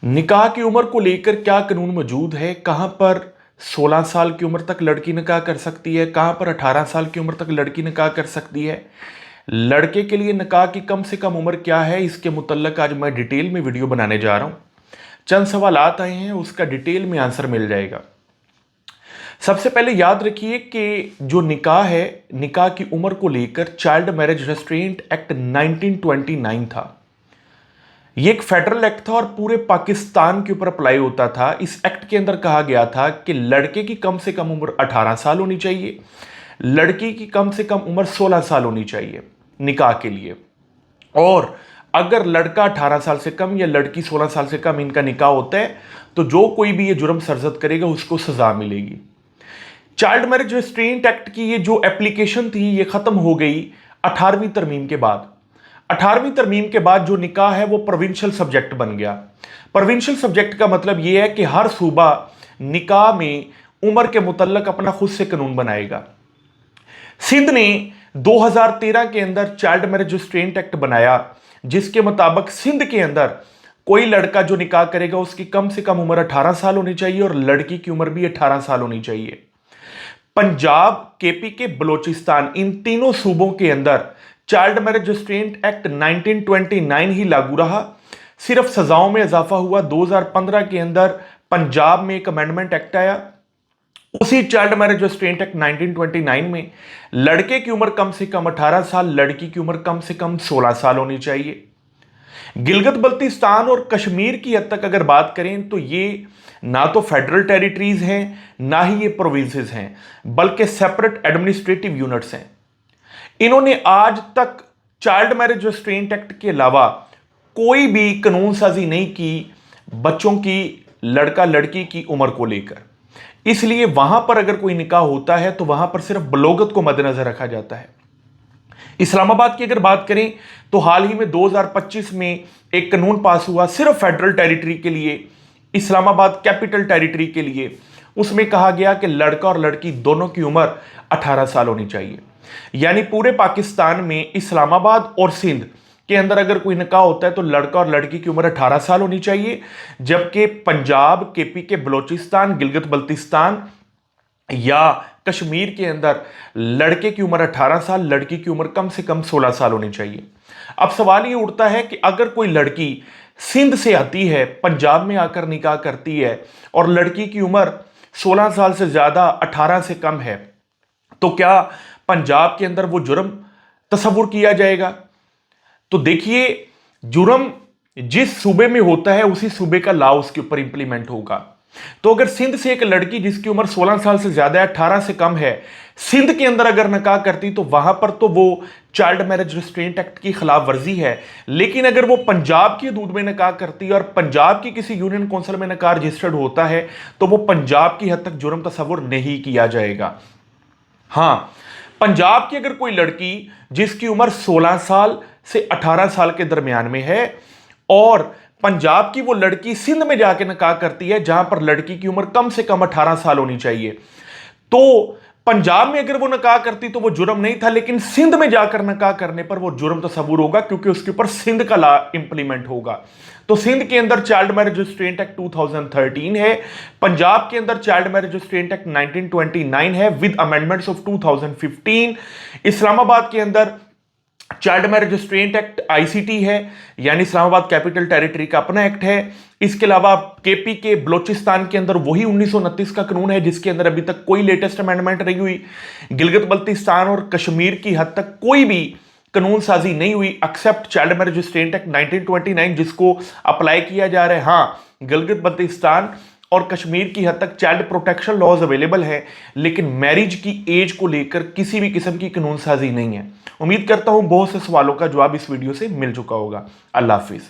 निकाह की उम्र को लेकर क्या कानून मौजूद है? कहां पर 16 साल की उम्र तक लड़की निकाह कर सकती है, कहां पर 18 साल की उम्र तक लड़की निकाह कर सकती है, लड़के के लिए निकाह की कम से कम उम्र क्या है, इसके मुतल्लिक आज मैं डिटेल में वीडियो बनाने जा रहा हूं। चंद सवाल आए हैं, उसका डिटेल में आंसर मिल जाएगा। सबसे पहले याद रखिए कि जो निकाह है, निकाह की उम्र को लेकर चाइल्ड मैरिज रेस्ट्रेंट एक्ट 1929 था। ये एक फेडरल एक्ट था और पूरे पाकिस्तान के ऊपर अप्लाई होता था। इस एक्ट के अंदर कहा गया था कि लड़के की कम से कम उम्र 18 साल होनी चाहिए, लड़की की कम से कम उम्र 16 साल होनी चाहिए निकाह के लिए। और अगर लड़का 18 साल से कम या लड़की 16 साल से कम इनका निकाह होता है तो जो कोई भी ये जुर्म सरजद करेगा उसको सजा मिलेगी। चाइल्ड मैरिज रेस्ट्रेंट एक्ट की ये जो एप्लीकेशन थी ये खत्म हो गई 18वीं तरमीम के बाद। 18वीं तरमीम के बाद जो निकाह है वो प्रोविंशियल सब्जेक्ट बन गया। प्रोविंशियल सब्जेक्ट का मतलब यह है कि हर सूबा निकाह में उम्र के मुतल्लक अपना खुद से कानून बनाएगा। सिंध ने 2013 के अंदर चाइल्ड मैरिज रेस्ट्रेंट एक्ट बनाया, जिसके मुताबिक सिंध के अंदर कोई लड़का जो निकाह करेगा उसकी कम से कम उम्र 18 साल होनी चाहिए और लड़की की उम्र भी 18 साल होनी चाहिए। पंजाब, केपीके, बलोचिस्तान, इन तीनों सूबों के अंदर चाइल्ड मैरिज रेस्ट्रेंट एक्ट 1929 ही लागू रहा। सिर्फ सजाओं में इजाफा हुआ। 2015 के अंदर पंजाब में एक अमेंडमेंट एक्ट आया। उसी चाइल्ड मैरिज रेस्ट्रेंट एक्ट 1929 में लड़के की उम्र कम से कम 18 साल, लड़की की उम्र कम से कम 16 साल होनी चाहिए। गिलगित बल्तिस्तान और कश्मीर की हद तक अगर बात करें तो ये ना तो फेडरल टेरिटरीज हैं, ना ही ये प्रोविंसेस हैं, बल्कि सेपरेट एडमिनिस्ट्रेटिव यूनिट्स हैं। इन्होंने आज तक चाइल्ड मैरिज रेस्ट्रेंट एक्ट के अलावा कोई भी कानून साजी नहीं की बच्चों की, लड़का लड़की की उम्र को लेकर। इसलिए वहां पर अगर कोई निकाह होता है तो वहां पर सिर्फ बलोगत को मद्देनजर रखा जाता है। इस्लामाबाद की अगर बात करें तो हाल ही में 2025 में एक कानून पास हुआ सिर्फ फेडरल टेरिटरी के लिए, इस्लामाबाद कैपिटल टेरिटरी के लिए। उसमें कहा गया कि लड़का और लड़की दोनों की उम्र 18 साल होनी चाहिए। यानी पूरे पाकिस्तान में इस्लामाबाद और सिंध के अंदर अगर कोई निकाह होता है तो लड़का और लड़की की उम्र 18 साल होनी चाहिए, जबकि पंजाब, केपीके, बलोचिस्तान, गिलगित बल्तिस्तान या कश्मीर के अंदर लड़के की उम्र 18 साल, लड़की की उम्र कम से कम 16 साल होनी चाहिए। अब सवाल ये उठता है कि अगर कोई लड़की सिंध से आती है, पंजाब में आकर निकाह करती है और लड़की की उम्र 16 साल से ज्यादा 18 से कम है, तो क्या पंजाब के अंदर वो जुर्म तस्वुर किया जाएगा? तो देखिए, जुर्म जिस सूबे में होता है उसी सूबे का लॉ उसके ऊपर इंप्लीमेंट होगा। तो अगर सिंध से एक लड़की जिसकी उम्र 16 साल से ज्यादा है, 18 से कम है, सिंध के अंदर अगर निकाह करती तो वहां पर तो वो चाइल्ड मैरिज रेस्ट्रेंट एक्ट की खिलाफ वर्जी है। लेकिन अगर वो पंजाब की हदूद में निकाह करती है और पंजाब की किसी यूनियन काउंसिल में निकाह रजिस्टर्ड होता है तो वो पंजाब की हद तक जुर्म तस्वुर नहीं किया जाएगा। हां, पंजाब की अगर कोई लड़की जिसकी उम्र 16 साल से 18 साल के दरमियान में है और पंजाब की वो लड़की सिंध में जाके निकाह करती है जहां पर लड़की की उम्र कम से कम 18 साल होनी चाहिए, तो पंजाब में अगर वो निकाह करती तो वो जुर्म नहीं था, लेकिन सिंध में जाकर निकाह करने पर वो जुर्म तस्वुर होगा क्योंकि उसके ऊपर सिंध का लॉ इंप्लीमेंट होगा। तो सिंध के अंदर चाइल्ड मैरिज रेस्ट्रेंट एक्ट 2013 है, पंजाब के अंदर चाइल्ड मैरिज रेस्ट्रेंट एक्ट 1929 है विद अमेंडमेंट्स ऑफ 2015। इस्लामाबाद के अंदर child marriage restraint act ICT है, यानी इस्लामाबाद कैपिटल टेरिटरी का अपना एक्ट है। इसके अलावा केपी के बलोचिस्तान के अंदर वही 1929 का कानून है जिसके अंदर अभी तक कोई लेटेस्ट अमेंडमेंट नहीं हुई। गिलगित बल्तिस्तान और कश्मीर की हद तक कोई भी कानून साजी नहीं हुई except child marriage restraint act 1929 जिसको अप्लाई किया जा रहा है। हां, गिलगित बल्तिस्तान और कश्मीर की हद तक चाइल्ड प्रोटेक्शन लॉज अवेलेबल है, लेकिन मैरिज की एज को लेकर किसी भी किस्म की कानून साजी नहीं है। उम्मीद करता हूं बहुत से सवालों का जवाब इस वीडियो से मिल चुका होगा। अल्लाह हाफिज।